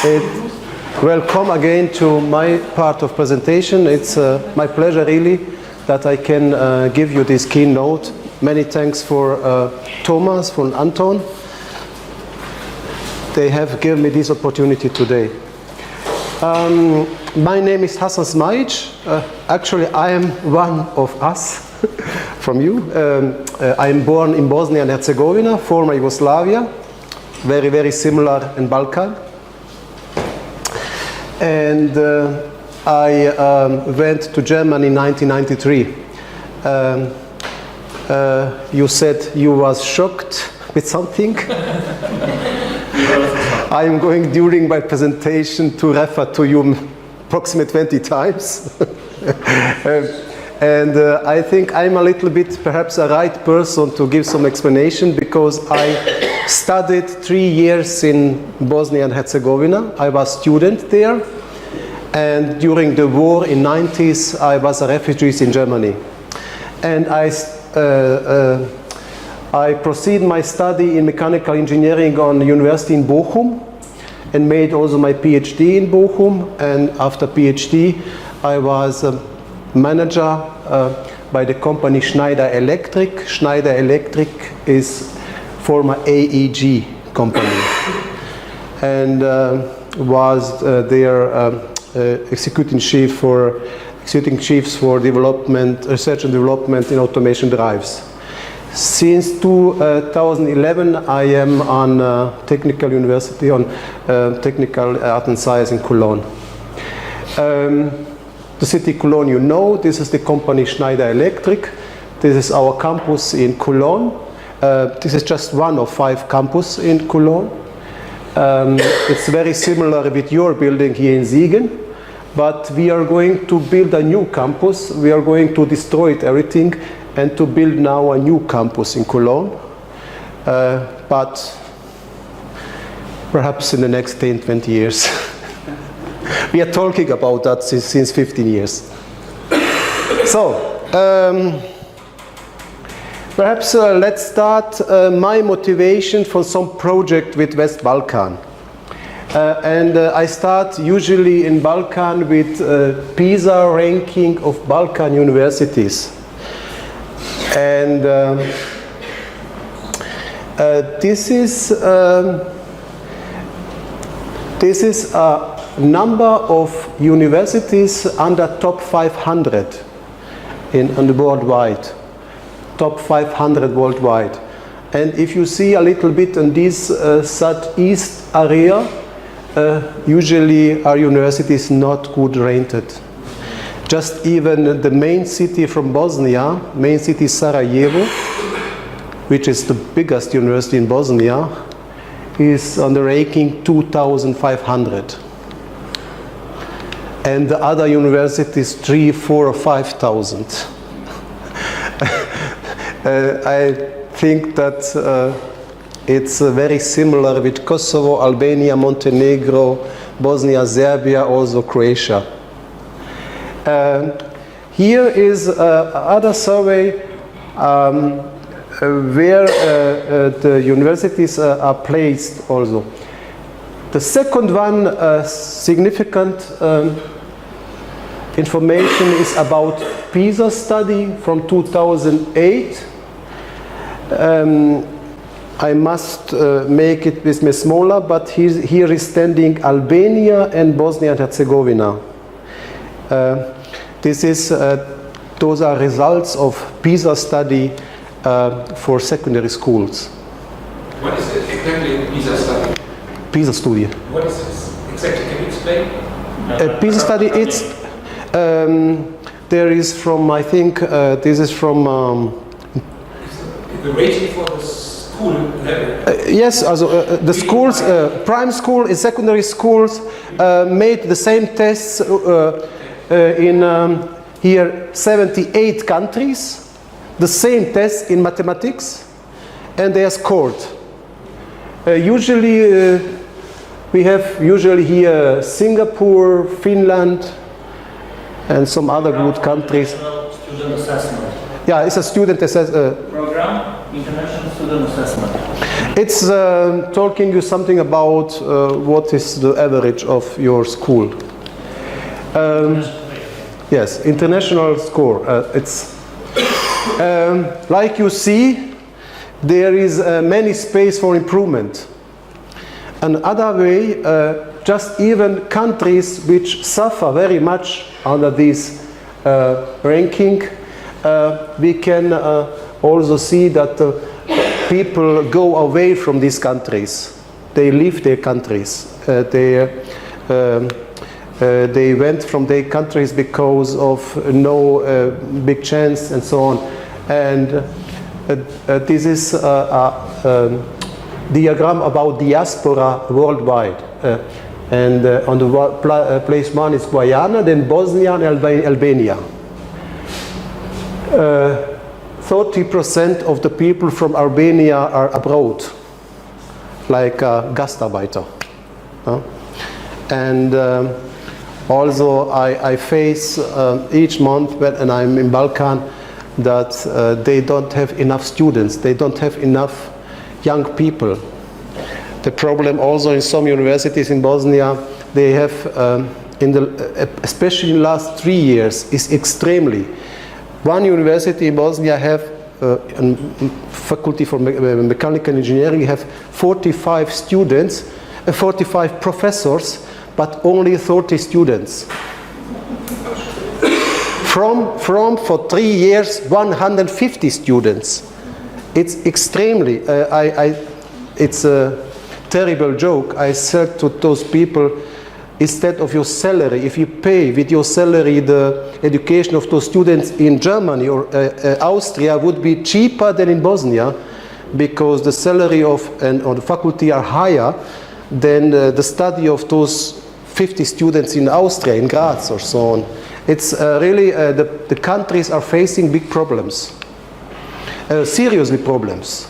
Welcome again to my part of presentation. It's my pleasure really that I can give you this keynote. Many thanks for Thomas, for Anton. They have given me this opportunity today. My name is Hasan Smajic. Actually, I am one of us from you. I am born in Bosnia and Herzegovina, former Yugoslavia, very, very similar in Balkan. And I went to Germany in 1993. You said you was shocked with something. I am going during my presentation to refer to you approximately 20 times. And I think I'm a little bit perhaps a right person to give some explanation because I studied 3 years in Bosnia and Herzegovina. I was a student there, and during the war in the 90s I was a refugee in Germany. And I proceeded my study in mechanical engineering on the University in Bochum and made also my PhD in Bochum. And after PhD I was a manager by the company Schneider Electric. Schneider Electric is former AEG company, and was their executing chiefs for development, research and development in automation drives. Since 2011, I am on Technical University on Technical Art and Science in Cologne. The city Cologne, you know, this is the company Schneider Electric. This is our campus in Cologne. This is just one of 5 campuses in Cologne. It's very similar with your building here in Siegen, but we are going to build a new campus. We are going to destroy everything and to build now a new campus in Cologne, but perhaps in the next 10, 20 years. We are talking about that since 15 years. So, perhaps let's start my motivation for some project with West Balkan. And I start usually in Balkan with PISA ranking of Balkan universities. And this is a number of universities under top 500 on the worldwide. Top 500 worldwide. And if you see a little bit in this southeast area, usually our university is not good rated. Just even the main city from Bosnia, main city Sarajevo, which is the biggest university in Bosnia, is on the ranking 2,500. And the other universities 3, 4, or 5,000. I think that it's very similar with Kosovo, Albania, Montenegro, Bosnia, Serbia, also Croatia. Here is another survey where the universities are placed also. The second one, significant information is about PISA study from 2008. I must make it with me smaller, but here is standing Albania and Bosnia and Herzegovina. Those are results of PISA study for secondary schools. What is exactly PISA study? PISA study. What is this exactly? Can you explain? PISA study, it's there is from, I think this is from the rating for the school level. Yes, also the schools, prime school and secondary schools made the same tests in here 78 countries, the same test in mathematics, and they are scored. Usually we have here Singapore, Finland, and some other good countries. Student assessment. Yeah, it's a student assessment. Program, international student student assessment? It's talking you something about what is the average of your school. Yes, international score. It's like you see, there is many space for improvement. Another way, just even countries which suffer very much under this ranking, we can also see that people go away from these countries. They leave their countries. They went from their countries because of no big chance and so on. And this is a diagram about diaspora worldwide. And on the place one is Guyana, then Bosnia and Albania. 30% of the people from Albania are abroad, like Gastarbeiter. And also I face each month when I'm in Balkan that they don't have enough students, they don't have enough young people. The problem also in some universities in Bosnia, they have, especially in the last 3 years, is extremely. One university in Bosnia have a faculty for mechanical engineering have 45 students, 45 professors, but only 30 students. From for 3 years, 150 students. It's extremely. It's a terrible joke. I said to those people, instead of your salary, if you pay with your salary the education of those students in Germany or Austria would be cheaper than in Bosnia, because the salary of the faculty are higher than the study of those 50 students in Austria, in Graz or so on. It's really, the countries are facing big problems, seriously problems.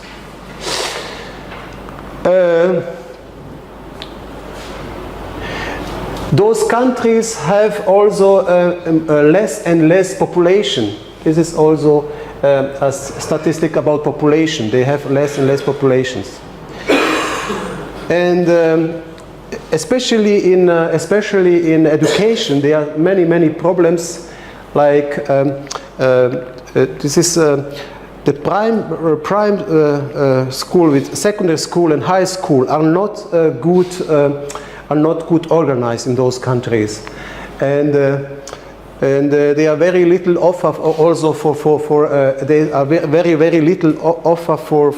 Those countries have also less and less population. This is also a statistic about population. They have less and less populations. And especially in education, there are many problems. Like this is the prime school with secondary school and high school are not good organized in those countries, and there are very little offer also there are very little offer for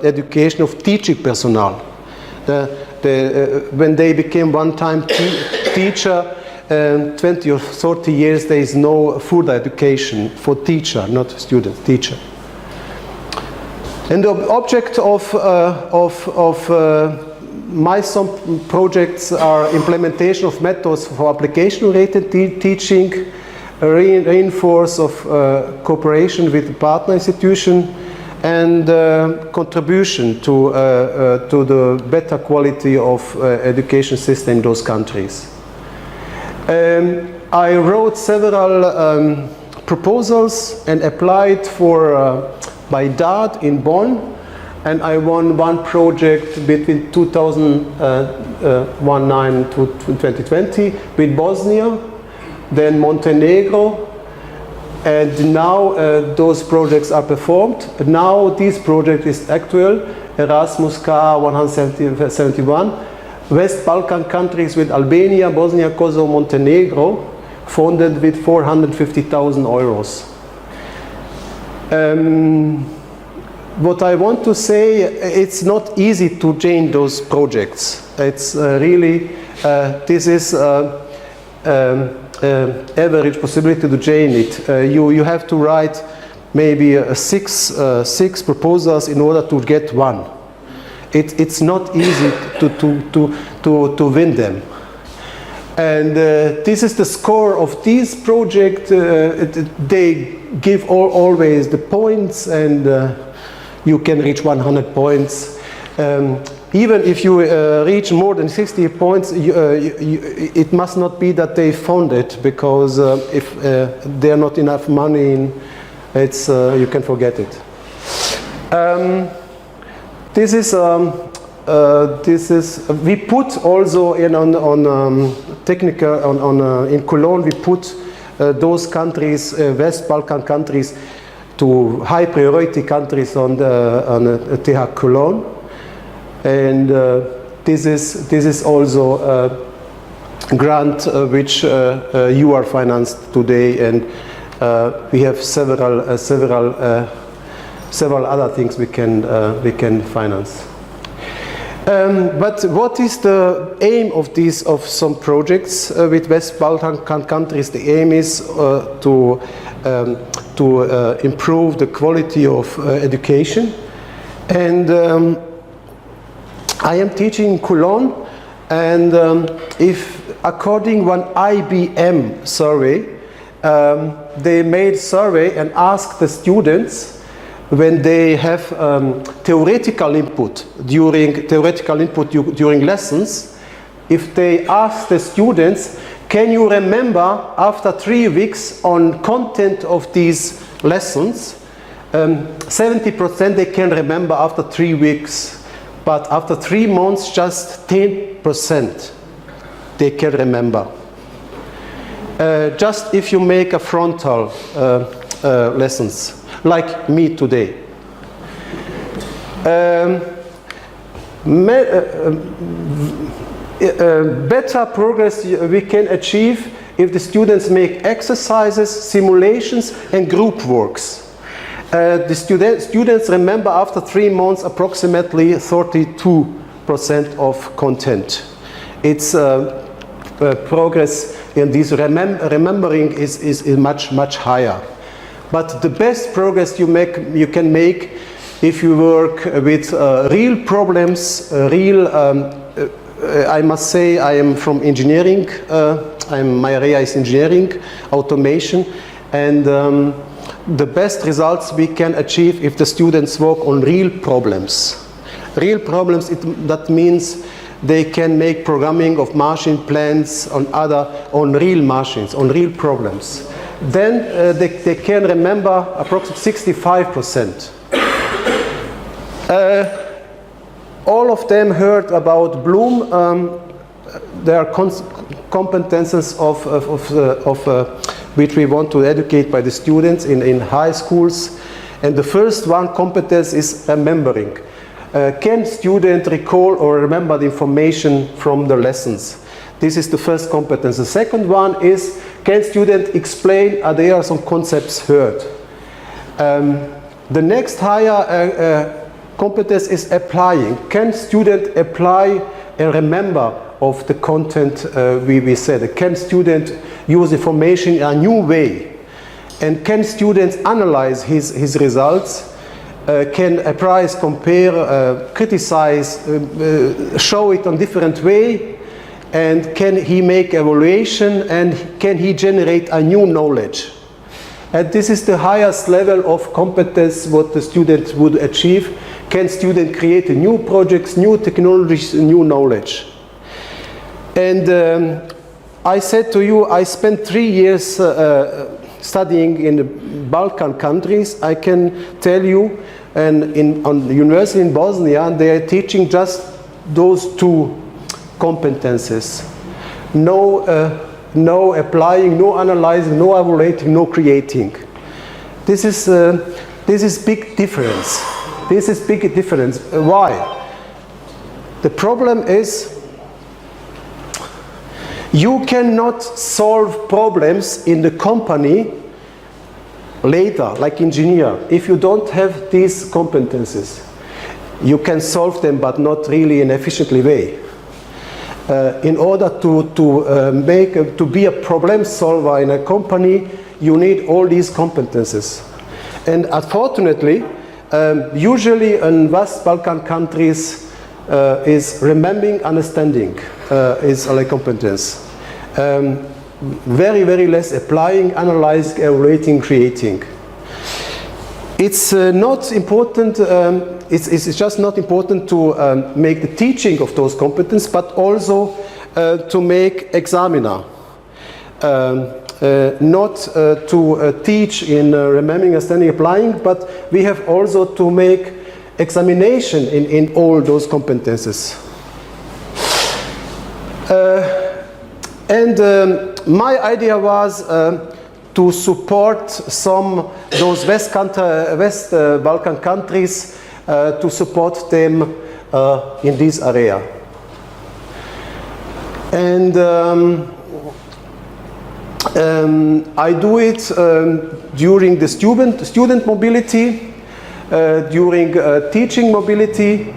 education of teaching personnel. When they became one-time teacher, 20 or 30 years, there is no further education for teacher, not student, teacher. And the object of my some projects are implementation of methods for application-oriented teaching, reinforce of cooperation with the partner institution, and contribution to the better quality of education system in those countries. I wrote several proposals and applied for by DART in Bonn, and I won one project between 2019 to 2020 with Bosnia, then Montenegro, and now those projects are performed. Now this project is actual, Erasmus K 171, West Balkan countries with Albania, Bosnia, Kosovo, Montenegro, funded with 450,000 euros. What I want to say, it's not easy to change those projects. It's really, this is average possibility to change it. You have to write maybe six proposals in order to get one. It's not easy to win them. And this is the score of this project. They give always the points, and you can reach 100 points. Even if you reach more than 60 points, it must not be that they found it, because if there are not enough money, you can forget it. this is we put also in technical in Cologne we put those countries, West Balkan countries, to high priority countries on TH Cologne, and this is also a grant which you are financed today, and we have several other things we can finance. But what is the aim of some projects with West Balkan countries? The aim is to improve the quality of education, and I am teaching in Cologne, and if according one IBM survey, they made survey and asked the students when they have theoretical input during lessons, if they ask the students, can you remember after 3 weeks on content of these lessons, 70% they can remember after 3 weeks, but after 3 months just 10% they can remember. Just if you make a frontal lessons, like me today. Better progress we can achieve if the students make exercises, simulations, and group works. The students remember after 3 months approximately 32% of content. It's progress in this remembering is much higher. But the best progress you can make if you work with real problems, I must say I am from engineering, my area is engineering, automation, and the best results we can achieve if the students work on real problems. Real problems, that means they can make programming of machine plans on real machines, on real problems. Then they can remember approximately 65%. All of them heard about Bloom. There are competences of which we want to educate by the students in high schools. And the first one competence is remembering. Can students recall or remember the information from the lessons? This is the first competence. The second one is, can students explain, are there some concepts heard? The next higher competence is applying. Can students apply and remember of the content we said? Can students use information in a new way? And can students analyze his results? Can appraise, compare, criticize, show it on different way? And can he make evaluation, and can he generate a new knowledge? And this is the highest level of competence what the student would achieve. Can student create new projects, new technologies, new knowledge? And I said to you, I spent 3 years studying in the Balkan countries. I can tell you, and on the university in Bosnia, they are teaching just those 2 competences. No applying, no analyzing, no evaluating, no creating. This is big difference. This is big difference. Why? The problem is you cannot solve problems in the company later, like engineer, if you don't have these competences. You can solve them, but not really in an efficient way. In order to be a problem solver in a company, you need all these competences. And unfortunately, usually in West Balkan countries, is remembering, understanding is a competence. Very, very less applying, analyzing, evaluating, creating. It's not important. It's just not important to make the teaching of those competences, but also to make examiner. Not to teach in remembering, understanding, applying, but we have also to make examination in all those competences. My idea was to support those West Balkan countries, to support them in this area. And I do it during the student mobility, during teaching mobility,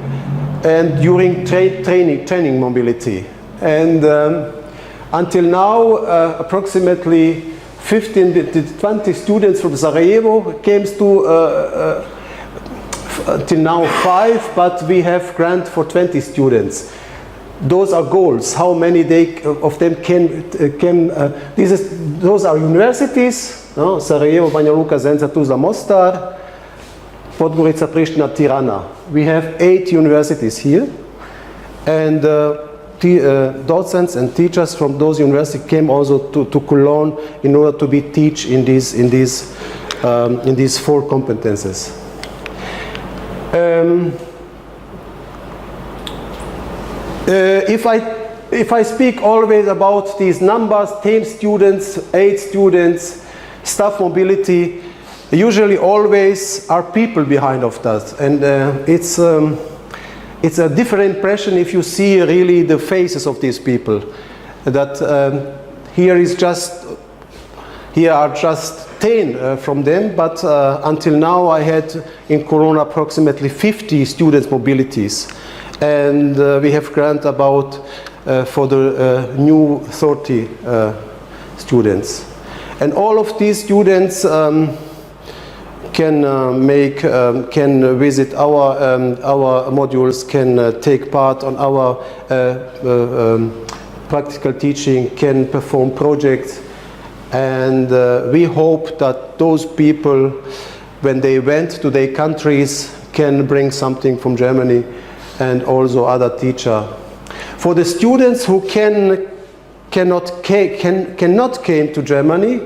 and during training mobility. And until now, approximately 15 to 20 students from Sarajevo came to till now 5, but we have grant for 20 students. Those are goals. How many of them can those are universities, no? Sarajevo, Banja Luka, Zenica, Tuzla, Mostar, Podgorica, Pristina, Tirana. We have 8 universities here, and docents and teachers from those universities came also to Cologne in order to be teach in these 4 competences. If I speak always about these numbers, 10 students, 8 students, staff mobility, usually always are people behind of that, and it's a different impression if you see really the faces of these people. That here are just 10 from them, but until now I had in Corona approximately 50 students mobilities, and we have grant about for the new 30 students, and all of these students can visit our modules, can take part on our practical teaching, can perform projects, and we hope that those people, when they went to their countries, can bring something from Germany and also other teachers. For the students who cannot came to Germany,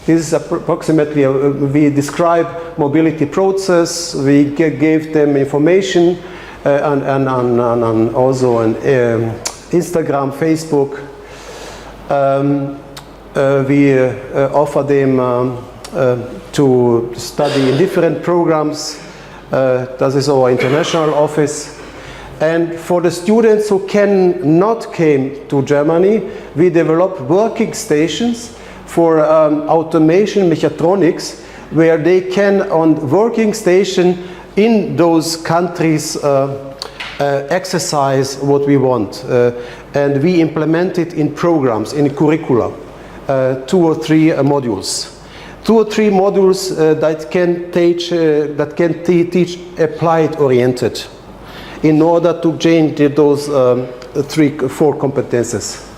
this is approximately, we describe mobility process, we gave them information and also on Instagram, Facebook. We offer them to study in different programs. That is our international office. And for the students who cannot came to Germany, we develop working stations for automation mechatronics, where they can on working station in those countries exercise what we want, and we implement it in programs, in curricula, 2 or 3 modules. 2 or 3 modules that can teach applied oriented, in order to change those 3 or 4 competences.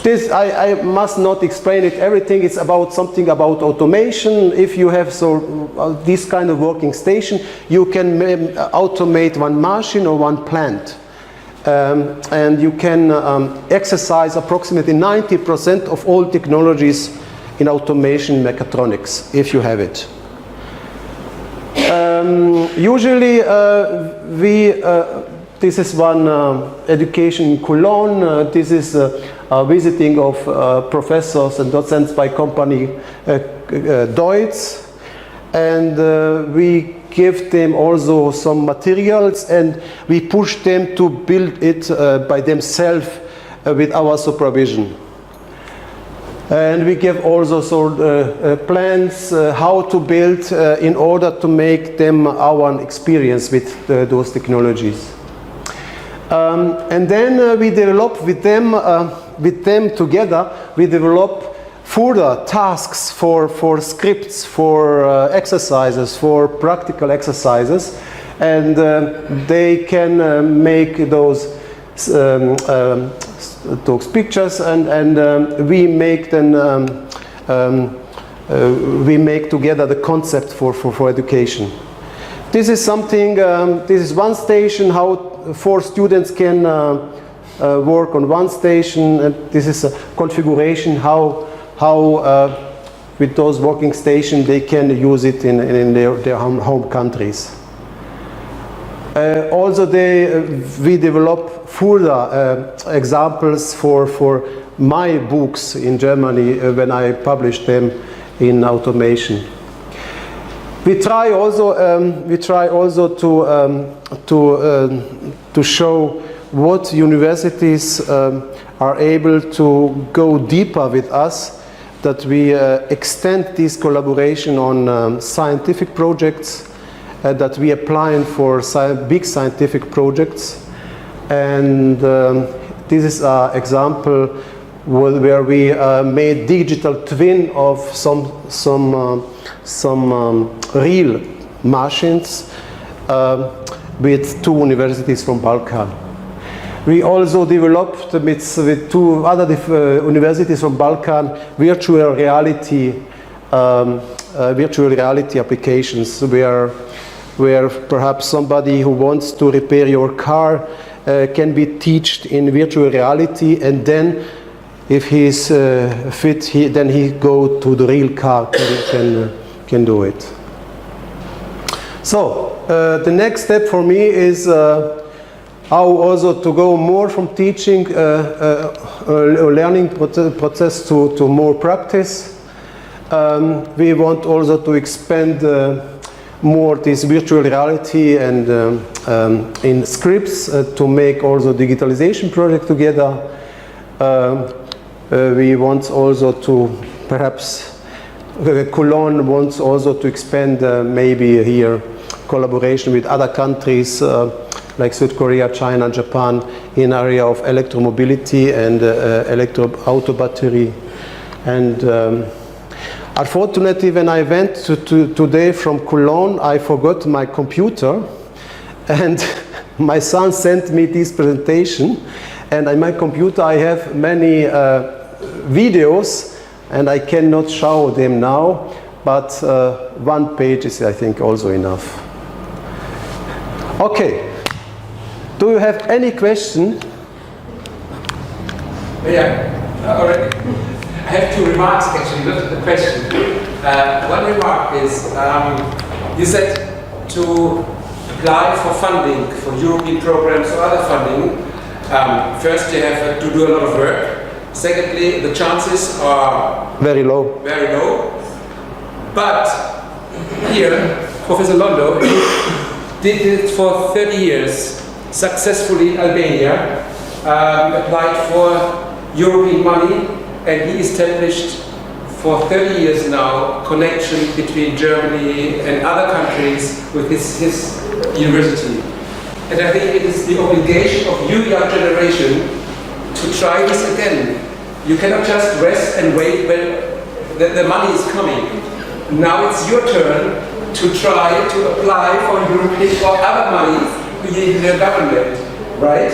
This I must not explain it everything. It's about something about automation. If you have this kind of working station, you can automate one machine or one plant, and you can exercise approximately 90% of all technologies in automation mechatronics if you have it. Usually this is one education in Cologne. This is a visiting of professors and docents by company Deutz, and we give them also some materials, and we push them to build it by themselves with our supervision. And we give also plans how to build in order to make them our experience with those technologies. And then we develop with them together, we develop further tasks for scripts, for exercises, for practical exercises, and they can make those pictures, and we make together the concept for education. This is something. This is one station how 4 students can work on one station, and this is a configuration how with those working stations they can use it in their home countries. Also, we develop further examples for my books in Germany when I publish them in automation. We try also to show what universities are able to go deeper with us, that we extend this collaboration on scientific projects, that we apply for big scientific projects. And this is an example where we made digital twin of some real machines with 2 universities from Balkan. We also developed with 2 other universities from Balkan virtual reality applications, where perhaps somebody who wants to repair your car can be taught in virtual reality, and then if he's fit, then he go to the real car, can do it. So the next step for me is how also to go more from teaching learning process to more practice. We want also to expand more this virtual reality and in scripts to make also digitalization project together. We want also to perhaps Cologne wants also to expand maybe here collaboration with other countries like South Korea, China, Japan in area of electromobility and auto battery. And unfortunately, when I went today from Cologne, I forgot my computer, and my son sent me this presentation, and on my computer I have many videos, and I cannot show them now, but 1 page is, I think, also enough. Okay. Do you have any question? Yeah, already. I have 2 remarks actually, not a question. One remark is, you said to apply for funding, for European programs or other funding, first you have to do a lot of work. Secondly, the chances are very low. Very low. But here, Professor Londo did it for 30 years. Successfully in Albania, applied for European money, and he established for 30 years now connection between Germany and other countries with his university. And I think it is the obligation of you young generation to try this again. You cannot just rest and wait when the money is coming. Now it's your turn to try to apply for European or other money in the government, right?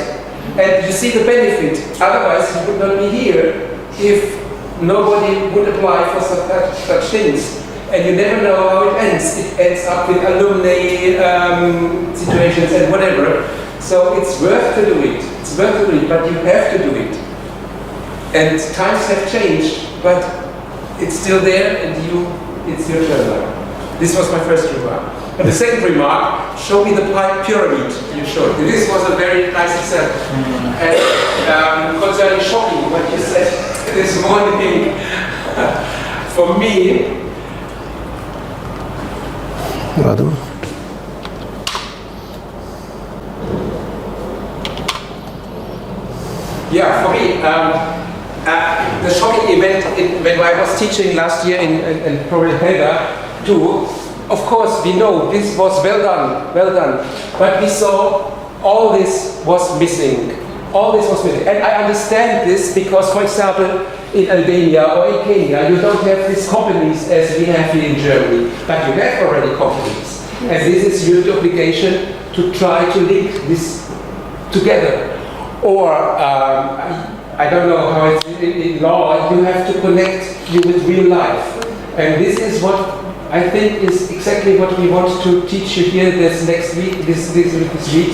And you see the benefit. Otherwise, you would not be here if nobody would apply for such things. And you never know how it ends. It ends up with alumni situations and whatever. So it's worth to do it. It's worth to do it, but you have to do it. And times have changed, but it's still there, and it's your turn now. This was my first remark. And the second remark, show me the pyramid you showed. This was a very nice example. And concerning shocking, what you said this morning, for me, yeah, for me, the shocking event when I was teaching last year in probably Helga too. Of course, we know this was well done, but we saw all this was missing. All this was missing. And I understand this because, for example, in Albania or in Kenya, you don't have these companies as we have here in Germany, but you have already companies. And this is your obligation to try to link this together. Or, I don't know how it's in law, you have to connect you with real life. And this is what I think is exactly what we want to teach you here this next week, this week.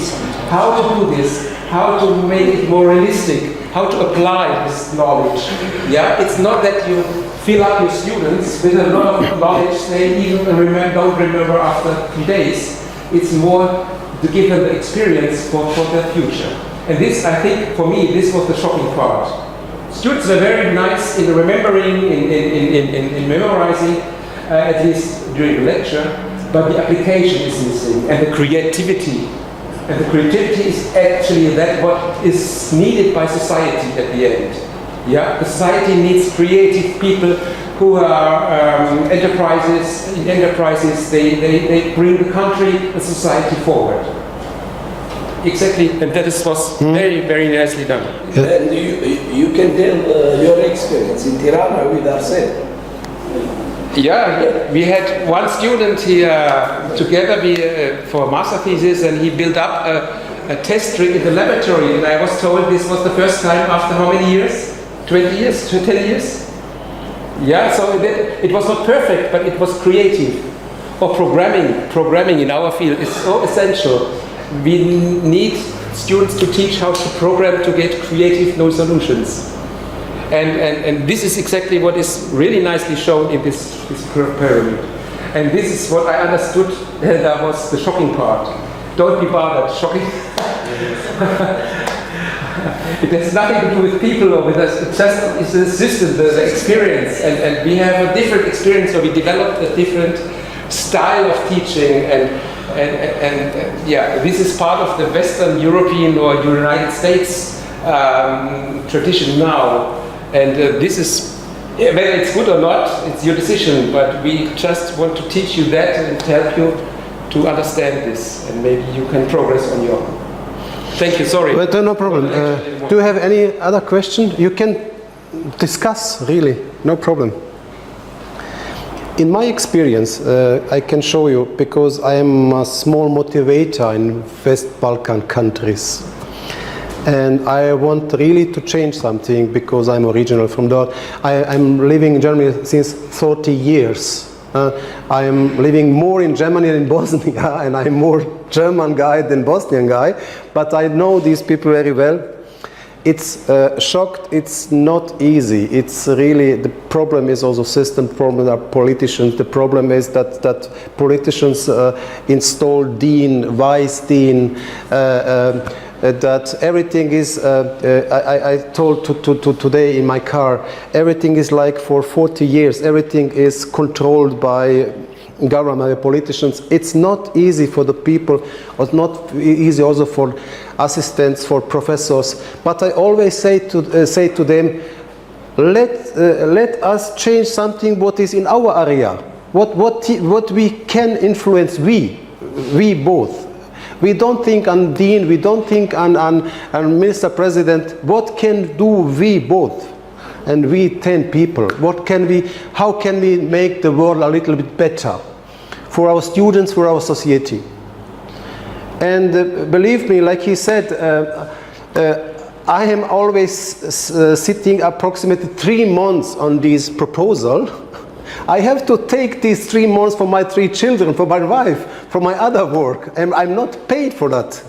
How to do this, how to make it more realistic, how to apply this knowledge. Yeah, it's not that you fill up your students with a lot of knowledge they even don't remember after 2 days. It's more to give them the experience for their future. And this, I think, for me, this was the shocking part. Students were very nice in remembering, in memorizing, at least during the lecture, but the application is missing, and the creativity. And the creativity is actually that what is needed by society at the end. Yeah, the society needs creative people who are enterprises. In enterprises, they bring the country and society forward. Exactly, and that was very, very nicely done. And you can tell your experience in Tirana with Arsene. Yeah, we had one student here together for master thesis, and he built up a test rig in the laboratory, and I was told this was the first time after how many years? 20 years? 10 years? Yeah, so it was not perfect, but it was creative. Or programming in our field is so essential. We need students to teach how to program to get creative no solutions. And this is exactly what is really nicely shown in this pyramid. And this is what I understood, that was the shocking part. Don't be bothered, shocking. It has nothing to do with people or with us, it's the system, the experience. And we have a different experience, so we developed a different style of teaching. And yeah, this is part of the Western European or United States tradition now. And this is, whether it's good or not, it's your decision, but we just want to teach you that and help you to understand this, and maybe you can progress on your own. Thank you, sorry. But no problem. Do you have any other question? You can discuss, really, no problem. In my experience, I can show you, because I am a small motivator in West Balkan countries. And I want really to change something, because I'm original from there. I'm living in Germany since 30 years. I'm living more in Germany than in Bosnia, and I'm more German guy than Bosnian guy. But I know these people very well. It's shocked. It's not easy. It's really, the problem is also system problem. Are politicians. The problem is that politicians install dean, vice dean. That everything is, I told today in my car, everything is like for 40 years, everything is controlled by government, by politicians. It's not easy for the people, it's not easy also for assistants, for professors, but I always say to them, let us change something what is in our area, what we can influence, we both. We don't think on dean, we don't think on minister president. What can do we both? And we 10 people. How can we make the world a little bit better? For our students, for our society. And believe me, like he said, I am always sitting approximately 3 months on this proposal. I have to take these 3 months for my 3 children, for my wife, for my other work, and I'm not paid for that.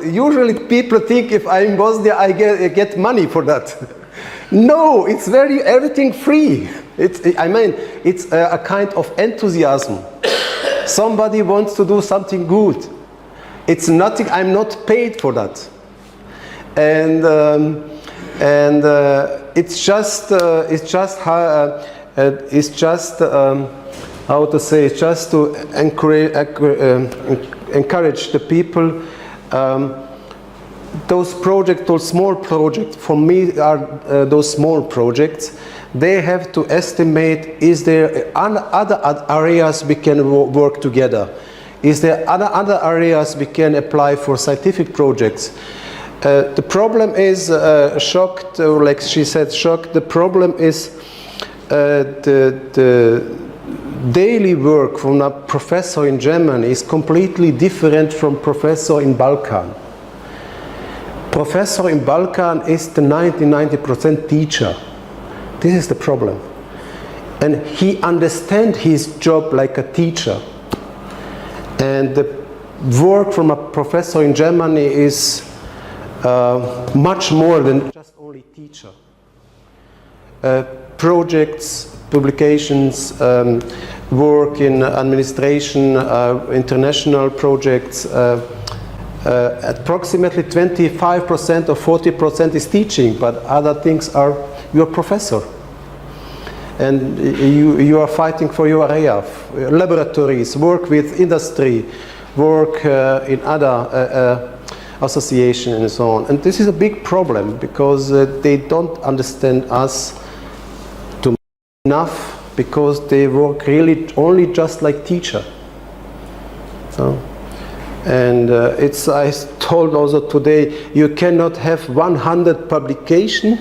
Usually people think if I'm in Bosnia, I get money for that. No, it's everything free. It's a kind of enthusiasm. Somebody wants to do something good. It's nothing. I'm not paid for that. And it's just how to say, it's just to encourage the people. Those projects, those small projects, for me are those small projects. They have to estimate, is there other areas we can work together? Is there other areas we can apply for scientific projects? The problem is shocked, or like she said, shocked. The problem is the daily work from a professor in Germany is completely different from professor in Balkan. Professor in Balkan is the 90% teacher. This is the problem. And he understands his job like a teacher. And the work from a professor in Germany is much more than just only teacher. Projects, publications, work in administration, international projects. Approximately 25% or 40% is teaching, but other things are you're a professor. And you are fighting for your area, laboratories, work with industry, work in other associations and so on. And this is a big problem because they don't understand us too enough, because they work really only just like teacher. So, and I told also today, you cannot have 100 publications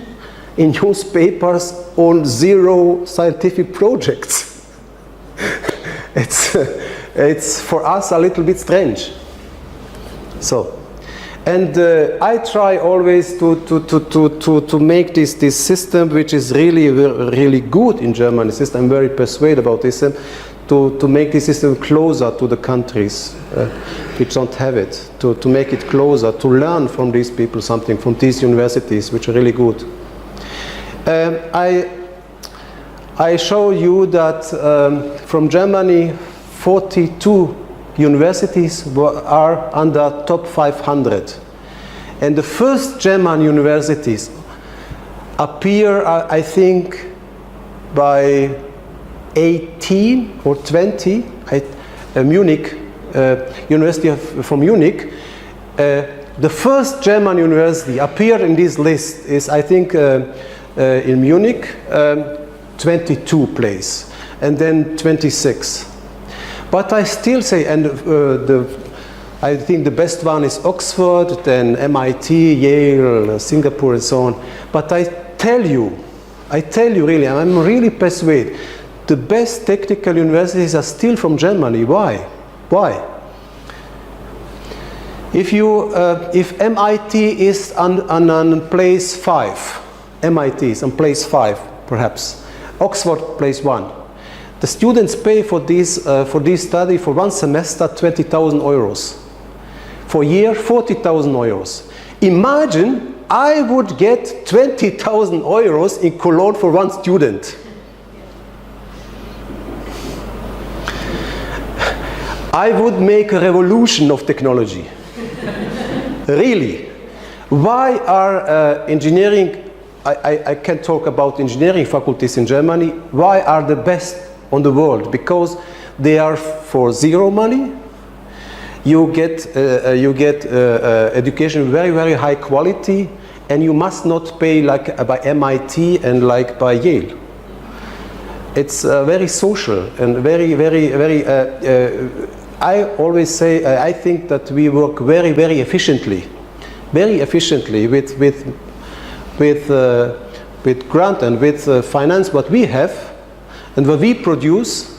in newspapers on 0 scientific projects. It's for us a little bit strange. So, and I try always to make this system, which is really good in Germany. System. I'm very persuaded about this. To make this system closer to the countries which don't have it. To make it closer. To learn from these people something, from these universities, which are really good. I show you that from Germany, 42 universities are under top 500. And the first German universities appear, I think, by 18 or 20, Munich, University from Munich. The first German university appeared in this list is, I think, in Munich, 22 place, and then 26. But I still say, and I think the best one is Oxford, then MIT, Yale, Singapore, and so on. But I tell you really, I'm really persuaded, the best technical universities are still from Germany. Why? Why? If MIT is on place 5, MIT is on place 5, perhaps. Oxford place 1. The students pay for this study for 1 semester 20,000 euros. For a year, 40,000 euros. Imagine I would get 20,000 euros in Cologne for 1 student. I would make a revolution of technology. Really. Why are engineering, I can talk about engineering faculties in Germany, why are the best on the world? Because they are for 0 money. You get education very, very high quality, and you must not pay like by MIT and like by Yale. It's very social and very, very, very. I always say I think that we work very, very efficiently with grant and with finance what we have and what we produce.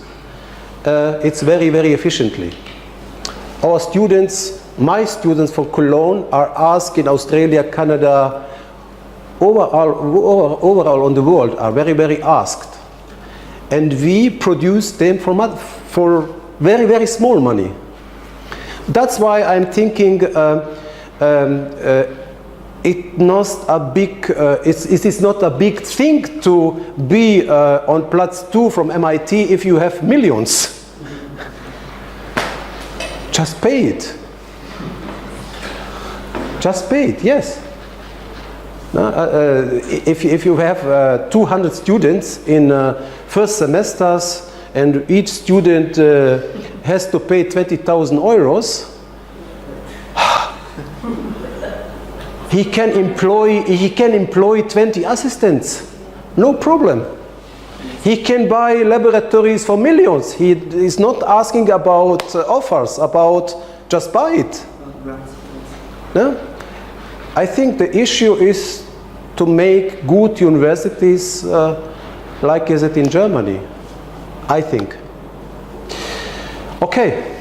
It's very, very efficiently. Our students, my students from Cologne, are asked in Australia, Canada, overall on the world, are very, very asked. And we produce them for very, very small money. That's why I'm thinking it is not a big thing to be on Platz 2 from MIT if you have millions. Just pay it. Just pay it, yes. If you have 200 students in first semesters and each student has to pay 20,000 euros, he can employ 20 assistants, no problem. He can buy laboratories for millions. He is not asking about offers, about just buy it. No? I think the issue is to make good universities like is it in Germany, I think. Okay.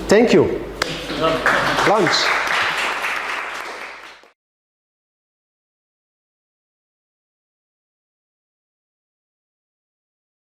Thank you. Lunch.